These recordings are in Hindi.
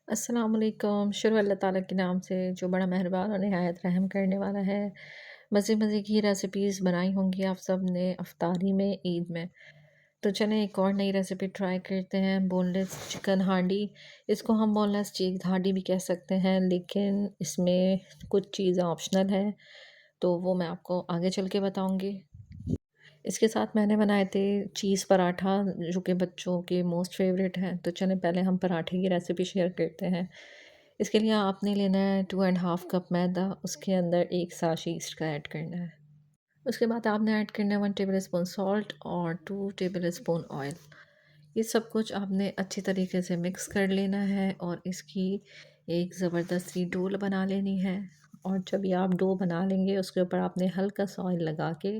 अस्सलाम वालेकुम। शुरू अल्लाह ताला के नाम से जो बड़ा मेहरबान और निहायत रहम करने वाला है। मज़े मज़े की रेसिपीज़ बनाई होंगी आप सब ने अफ्तारी में, ईद में। तो चलें एक और नई रेसिपी ट्राई करते हैं, बोनलेस चिकन हांडी। इसको हम बोनलेस चिकन हांडी भी कह सकते हैं, लेकिन इसमें कुछ चीज़ें ऑप्शनल हैं, तो वो मैं आपको आगे चल के बताऊँगी। इसके साथ मैंने बनाए थे चीज़ पराठा, जो कि बच्चों के मोस्ट फेवरेट हैं। तो चलें पहले हम पराठे की रेसिपी शेयर करते हैं। इसके लिए आपने लेना है 2 एंड हाफ़ कप मैदा, उसके अंदर 1 साश ईस्ट का ऐड करना है। उसके बाद आपने ऐड करना है 1 टेबलस्पून सॉल्ट और 2 टेबलस्पून ऑयल। ये सब कुछ आपने अच्छी तरीके से मिक्स कर लेना है और इसकी एक ज़बरदस्त सी डो बना लेनी है। और जब ये आप डो बना लेंगे, उसके ऊपर आपने हल्का सा ऑयल लगा के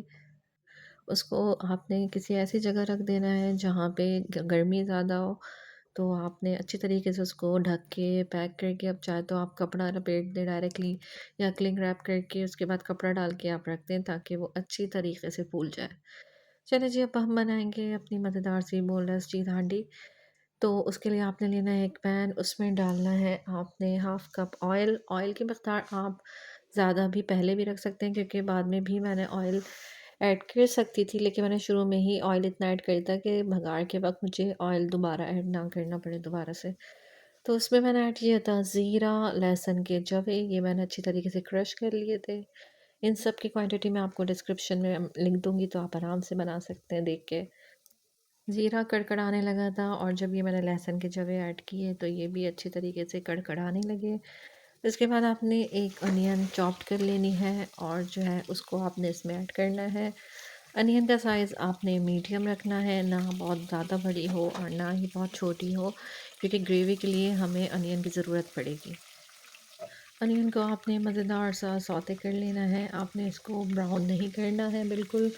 उसको आपने किसी ऐसी जगह रख देना है जहाँ पे गर्मी ज़्यादा हो। तो आपने अच्छी तरीके से उसको ढक के पैक करके, अब चाहे तो आप कपड़ा लपेट दें डायरेक्टली या क्लिंग रैप करके उसके बाद कपड़ा डाल के आप रख दें ताकि वो अच्छी तरीके से फूल जाए। चलिए जी, अब हम बनाएंगे अपनी मज़ेदार सी बोनलेस चीज़ हांडी। तो उसके लिए आपने लेना है एक पैन, उसमें डालना है आपने हाफ़ कप ऑयल। ऑयल की मकदार आप ज़्यादा भी पहले भी रख सकते हैं, क्योंकि बाद में भी मैंने ऑयल ऐड कर सकती थी, लेकिन मैंने शुरू में ही ऑयल इतना ऐड कर दिया कि भगार के वक़्त मुझे ऑयल दोबारा ऐड ना करना पड़े दोबारा से। तो उसमें मैंने ऐड किया था ज़ीरा, लहसुन के जवे, ये मैंने अच्छी तरीके से क्रश कर लिए थे। इन सब की क्वांटिटी मैं आपको डिस्क्रिप्शन में लिख दूँगी, तो आप आराम से बना सकते हैं देख के। ज़ीरा कड़कड़ाने लगा था और जब ये मैंने लहसुन के जवे ऐड किए तो ये भी अच्छी तरीके से कड़कड़ाने लगे। इसके बाद आपने एक अनियन चॉप्ड कर लेनी है और जो है उसको आपने इसमें ऐड करना है। अनियन का साइज़ आपने मीडियम रखना है, ना बहुत ज़्यादा बड़ी हो और ना ही बहुत छोटी हो, क्योंकि ग्रेवी के लिए हमें अनियन की ज़रूरत पड़ेगी। अनियन को आपने मज़ेदार सा सौते कर लेना है, आपने इसको ब्राउन नहीं करना है बिल्कुल।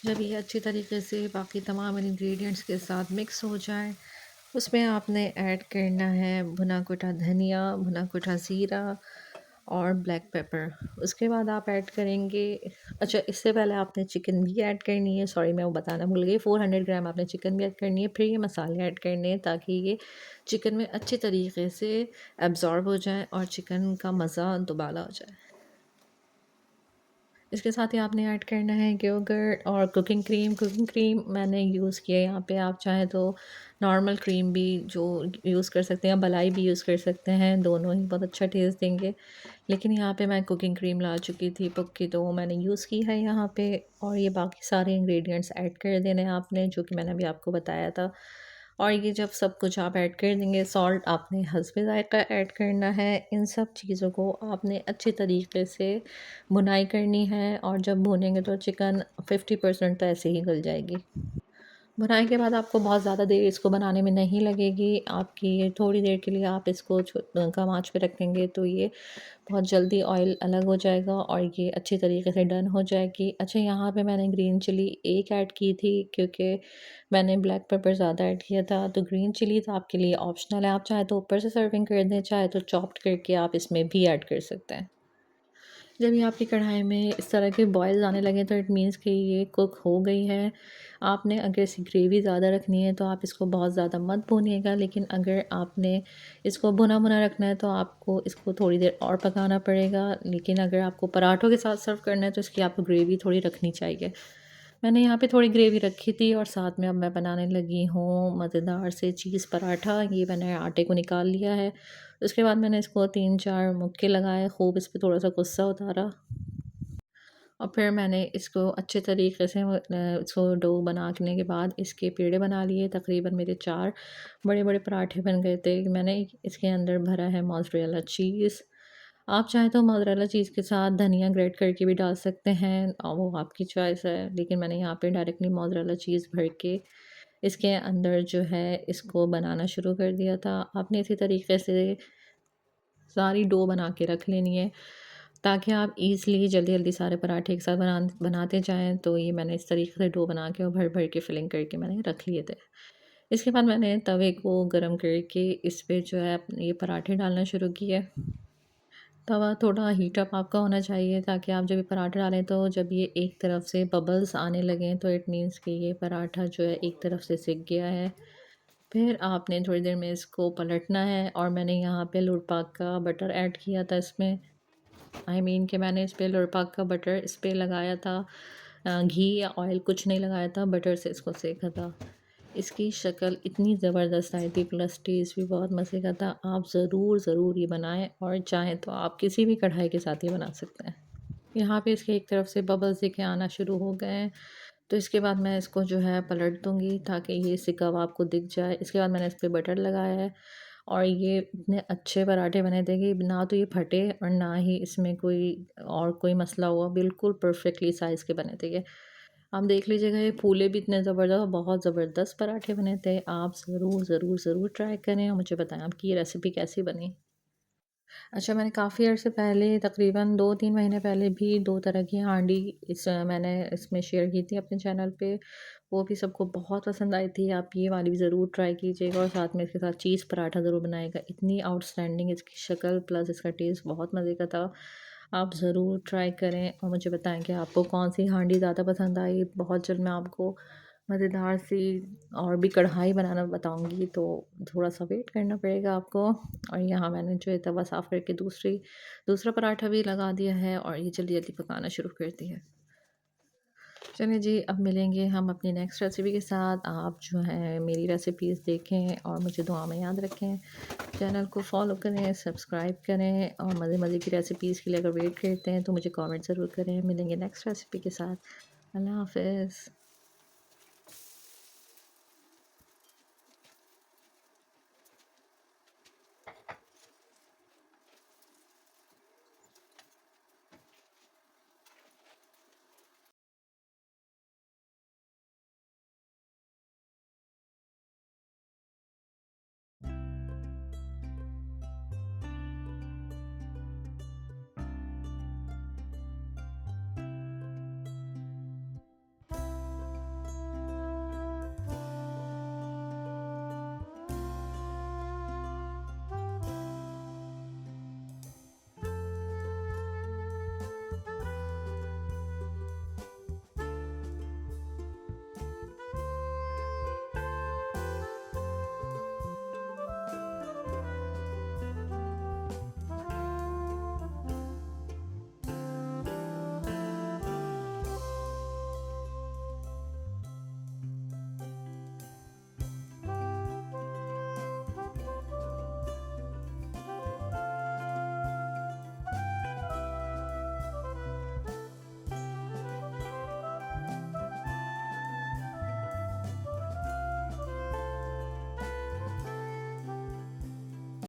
जब ये अच्छी तरीके से बाकी तमाम इंग्रेडिएंट्स के साथ मिक्स हो जाए, उसमें आपने ऐड करना है भुना कुटा धनिया, भुना कुटा ज़ीरा और ब्लैक पेपर। उसके बाद आप ऐड करेंगे, अच्छा इससे पहले आपने चिकन भी ऐड करनी है, सॉरी मैं वो बताना भूल गई। 400 ग्राम आपने चिकन भी ऐड करनी है, फिर ये मसाले ऐड करने हैं ताकि ये चिकन में अच्छे तरीके से एब्ज़ॉर्ब हो जाए और चिकन का मज़ा दुबाला हो जाए। इसके साथ ही आपने ऐड करना है योगर्ट और कुकिंग क्रीम मैंने यूज़ किया है यहाँ पे। आप चाहें तो नॉर्मल क्रीम भी जो यूज़ कर सकते हैं, या मलाई भी यूज़ कर सकते हैं, दोनों ही बहुत अच्छा टेस्ट देंगे। लेकिन यहाँ पे मैं कुकिंग क्रीम ला चुकी थी पुक की, तो वो मैंने यूज़ की है यहाँ पे। और ये बाकी सारे इंग्रेडिएंट्स ऐड कर देने हैं आपने, जो कि मैंने अभी आपको बताया था। और ये जब सब कुछ आप ऐड कर देंगे, सॉल्ट आपने हस्बे ज़ायक़ा ऐड करना है। इन सब चीज़ों को आपने अच्छे तरीके से भुनाई करनी है और जब भूनेंगे तो चिकन 50% तो ऐसे ही गल जाएगी। भुनाई के बाद आपको बहुत ज़्यादा देर इसको बनाने में नहीं लगेगी। आपकी ये थोड़ी देर के लिए आप इसको कम आँच पे रखेंगे तो ये बहुत जल्दी ऑयल अलग हो जाएगा और ये अच्छी तरीके से डन हो जाएगी। अच्छा, यहाँ पे मैंने ग्रीन चिली एक ऐड की थी, क्योंकि मैंने ब्लैक पेपर ज़्यादा ऐड किया था। तो ग्रीन चिली तो आपके लिए ऑप्शनल है, आप चाहे तो ऊपर से सर्विंग कर दें, चाहे तो चॉप्ड करके आप इसमें भी ऐड कर सकते हैं। जब ये आपकी कढ़ाई में इस तरह के बॉयल्स आने लगे तो इट मीन्स कि ये कुक हो गई है। आपने अगर इसे ग्रेवी ज़्यादा रखनी है तो आप इसको बहुत ज़्यादा मत भूनिएगा, लेकिन अगर आपने इसको भुना-भुना रखना है तो आपको इसको थोड़ी देर और पकाना पड़ेगा। लेकिन अगर आपको पराठों के साथ सर्व करना है तो इसकी आपको ग्रेवी थोड़ी रखनी चाहिए। मैंने यहाँ पे थोड़ी ग्रेवी रखी थी और साथ में अब मैं बनाने लगी हूँ मज़ेदार से चीज़ पराठा। ये मैंने आटे को निकाल लिया है। उसके बाद मैंने इसको 3-4 मुक्के लगाए, खूब इस पे थोड़ा-सा गुस्सा उतारा और फिर मैंने इसको अच्छे तरीके से इसको डो बनाने के बाद इसके पेड़े बना लिए। तकरीबन मेरे 4 बड़े-बड़े पराठे बन गए थे। मैंने इसके अंदर भरा है मोज़रेला चीज़। आप चाहें तो मोज़रेला चीज़ के साथ धनिया ग्रेट करके भी डाल सकते हैं, वो आपकी चॉइस है। लेकिन मैंने यहाँ पे डायरेक्टली मोज़रेला चीज़ भर के इसके अंदर जो है इसको बनाना शुरू कर दिया था। आपने इसी तरीके से सारी डो बना के रख लेनी है ताकि आप ईज़िली जल्दी-जल्दी सारे पराठे एक साथ बनाते जाएँ। तो ये मैंने इस तरीके से डो बना के और भर-भर के फिलिंग करके मैंने रख लिए थे। इसके बाद मैंने तवे को गरम करके इस पे जो है ये पराठे डालना शुरू किए। तवा थोड़ा हीट अप आपका होना चाहिए ताकि आप जब ये पराठा डालें तो जब ये एक तरफ से बबल्स आने लगें तो इट मीन्स कि ये पराठा जो है एक तरफ से सिक गया है। फिर आपने थोड़ी देर में इसको पलटना है और मैंने यहाँ पे लूट पाक का बटर ऐड किया था इसमें। कि मैंने इस पे लूट का बटर इस पे लगाया था। घी या ऑयल कुछ नहीं लगाया था, बटर से इसको सेका था। इसकी शक्ल इतनी ज़बरदस्त आई थी, प्लस टेस्ट भी बहुत मज़े का था। आप ज़रूर ये बनाएं और चाहें तो आप किसी भी कढ़ाई के साथ ही बना सकते हैं। यहाँ पे इसके एक तरफ से बबल्स देखे आना शुरू हो गए हैं, तो इसके बाद मैं इसको जो है पलट दूँगी ताकि ये सिका हुआ आपको दिख जाए। इसके बाद मैंने इस पे बटर लगाया है और ये इतने अच्छे पराठे बने थे कि ना तो ये फटे और ना ही इसमें कोई मसला हुआ, बिल्कुल परफेक्टली साइज़ के बने थे ये। आप देख लीजिएगा, ये फूले भी इतने ज़बरदस्त, बहुत ज़बरदस्त पराठे बने थे। आप ज़रूर ट्राई करें और मुझे बताएँ आपकी ये रेसिपी कैसी बनी। अच्छा, मैंने काफ़ी अर्से पहले तकरीबन 2-3 महीने पहले भी 2 तरह की हांडी मैंने इसमें शेयर की थी अपने चैनल पे। वो भी सबको बहुत पसंद आई थी। आप ये वाली भी ज़रूर ट्राई कीजिएगा और साथ में इसके साथ चीज़ पराठा ज़रूर बनाइएगा। इतनी आउटस्टैंडिंग इसकी शक्ल प्लस इसका टेस्ट बहुत मज़े का था। आप ज़रूर ट्राई करें और मुझे बताएँ कि आपको कौन-सी हांडी ज़्यादा पसंद आई। बहुत जल्द मैं आपको मज़ेदार सी और भी कढ़ाई बनाना बताऊँगी, तो थोड़ा-सा वेट करना पड़ेगा आपको। और यहाँ मैंने जो है तवा साफ़ करके दूसरा पराठा भी लगा दिया है और ये जल्दी-जल्दी पकाना शुरू कर दिया है। चलिए जी, अब मिलेंगे हम अपनी नेक्स्ट रेसिपी के साथ। आप जो है मेरी रेसिपीज़ देखें और मुझे दुआ में याद रखें। चैनल को फ़ॉलो करें, सब्सक्राइब करें और मज़े-मज़े की रेसिपीज़ के लिए अगर वेट करते हैं तो मुझे कमेंट ज़रूर करें। मिलेंगे नेक्स्ट रेसिपी के साथ। अल्लाह हाफ़िज़।